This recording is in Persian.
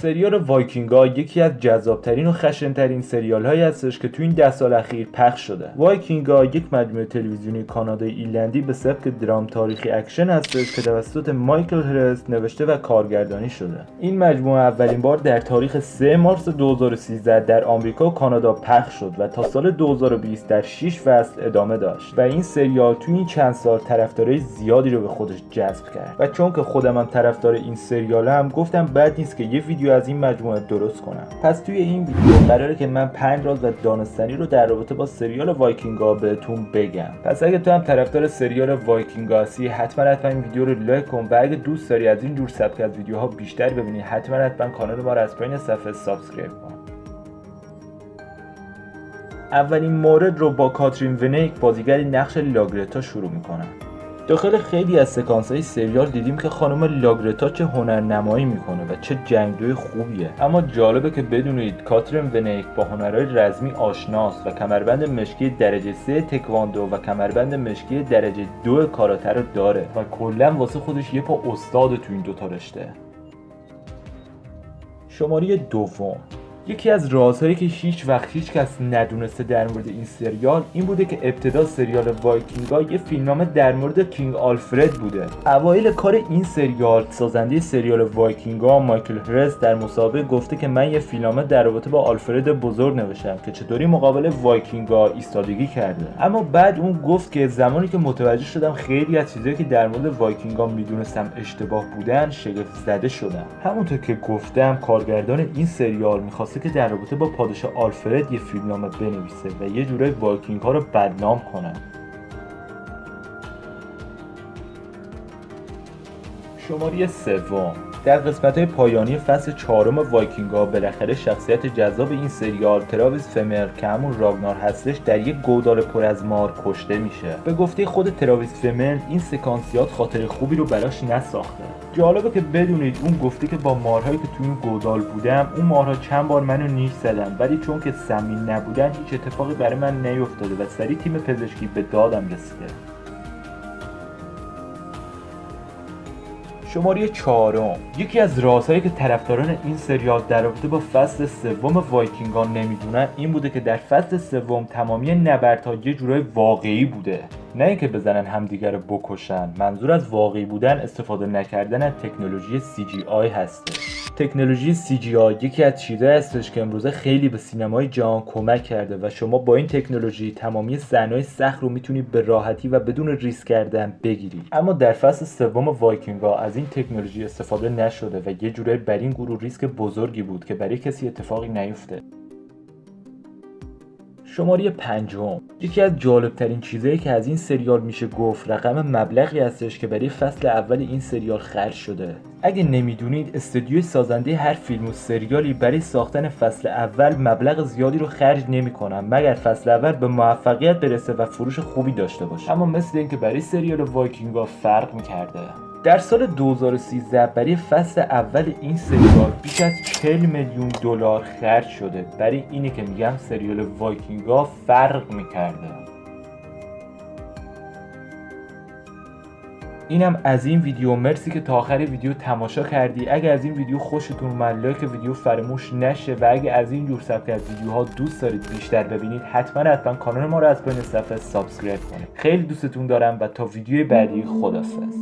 سریال وایکینگ‌ها یکی از جذاب‌ترین و خشن‌ترین سریال‌هایی هستش که تو این 10 سال اخیر پخش شده. وایکینگ‌ها یک مجموعه تلویزیونی کانادایی ایرلندی به سبک درام تاریخی اکشن هستش که توسط مایکل هرست نوشته و کارگردانی شده. این مجموعه اولین بار در تاریخ 3 مارس 2013 در آمریکا و کانادا پخش شد و تا سال 2020 در 6 فصل ادامه داشت و این سریال تو این چند سال طرفدارای زیادی رو به خودش جذب کرد. و چون که خودم هم طرفدار این سریالم گفتم بد نیست که یه ویدیو از این مجموعه درست کنم. پس توی این ویدیو قراره که من 5 راز و دانستنی رو در رابطه با سریال وایکینگ‌ها بهتون بگم. پس اگه تو هم طرفدار سریال وایکینگ‌ها هستی حتما این ویدیو رو لایک کن و اگه دوست داری از این جور سبک از ویدیوها بیشتر ببینی حتما کانال ما رو از پایین صفحه سابسکرایب کن. اولین مورد رو با کاترین ونیک بازیگر نقش لاگرتا شروع میکنم. داخل خیلی از سکانس‌های سریال دیدیم که خانم لاگرتا چه هنرنمایی میکنه و چه جنگجوی خوبیه. اما جالبه که بدونید کاترین ونیک با هنرهای رزمی آشناست و کمربند مشکی درجه 3 تکواندو و کمربند مشکی درجه 2 کاراته رو داره و کلا واسه خودش یه پا استاد تو این دوتا رشته. شماره دوم، یکی از رازهایی که هیچ وقت هیچ کس ندونسته در مورد این سریال این بوده که ابتدا سریال وایکینگ‌ها یه فیلمنامه در مورد کینگ آلفرد بوده. اوایل کار این سریال سازنده سریال وایکینگ‌ها مایکل هرست در مسابقه گفته که من یه فیلمنامه در رابطه با آلفرد بزرگ نوشتم که چطوری مقابل وایکینگ‌ها ایستادگی کرده. اما بعد اون گفت که زمانی که متوجه شدم خیلی از چیزایی که در مورد وایکینگ‌ها میدونستم اشتباه بودن شگفت زده شدم. همونطور که گفتم کارگردان این سریال می‌خواست که در رابطه با پادشاه آلفرد یه فیلمنامه بنویسه و یه جورای وایکینگ ها رو بدنام کنه. شماره سوم، در قسمت‌های پایانی فصل 4 وایکینگ‌ها بالاخره شخصیت جذاب این سریال تراویس فمر که همون راگنار هستش در یک گودال پر از مار کشته میشه. به گفته خود تراویس فمر این سکانسیات خاطر خوبی رو براش نساخته. جالبه که بدونید اون گفته که با مارهایی که تو این گودال بودم اون مارها چند بار منو نیش زدن ولی چون که سمی نبودن هیچ اتفاقی برای من نیفتاده و سریع تیم پزشکی به دادم رسیده. شماره 4، یکی از رازهایی که طرفداران این سریال در رابطه با فصل 3 وایکینگ‌ها نمیدونن این بوده که در فصل 3 تمامی نبردها یه جورای واقعی بوده، نه اینکه بزنن همدیگر رو بکشن. منظور از واقعی بودن استفاده نکردن از تکنولوژی CGI هسته. تکنولوژی CGI یکی از چیزایی هستش که امروزه خیلی به سینمای جهان کمک کرده و شما با این تکنولوژی تمامی صحنه‌های سخت رو میتونید به راحتی و بدون ریسک کردن بگیرید. اما در فصل 3 وایکینگ‌ها از این تکنولوژی استفاده نشده و یه جورایی بر این گروه ریسک بزرگی بود که برای کسی اتفاقی نیفته. شماره 5، یکی از جالبترین چیزایی که از این سریال میشه گفت رقم مبلغی هستش که برای فصل اول این سریال خرج شده. اگه نمیدونید استودیوی سازنده هر فیلم و سریالی برای ساختن فصل اول مبلغ زیادی رو خرج نمیکنن مگر فصل اول به موفقیت برسه و فروش خوبی داشته باشه. اما مثل اینکه برای سریال وایکینگ‌ها فرق میکرده. در سال 2013 برای فصل اول این سریال بیش از 40 میلیون دلار خرج شده. برای اینه که میگم سریال وایکینگ‌ها فرق میکرده. اینم از این ویدیو. مرسی که تا آخر ویدیو تماشا کردی. اگه از این ویدیو خوشتون اومد لایک ویدیو فراموش نشه و اگه از این جور سبک از ویدیوها دوست دارید بیشتر ببینید حتما کانال ما رو از پایین صفحه سابسکرایب کنید. خیلی دوستتون دارم و تا ویدیو بعدی خداحافظ.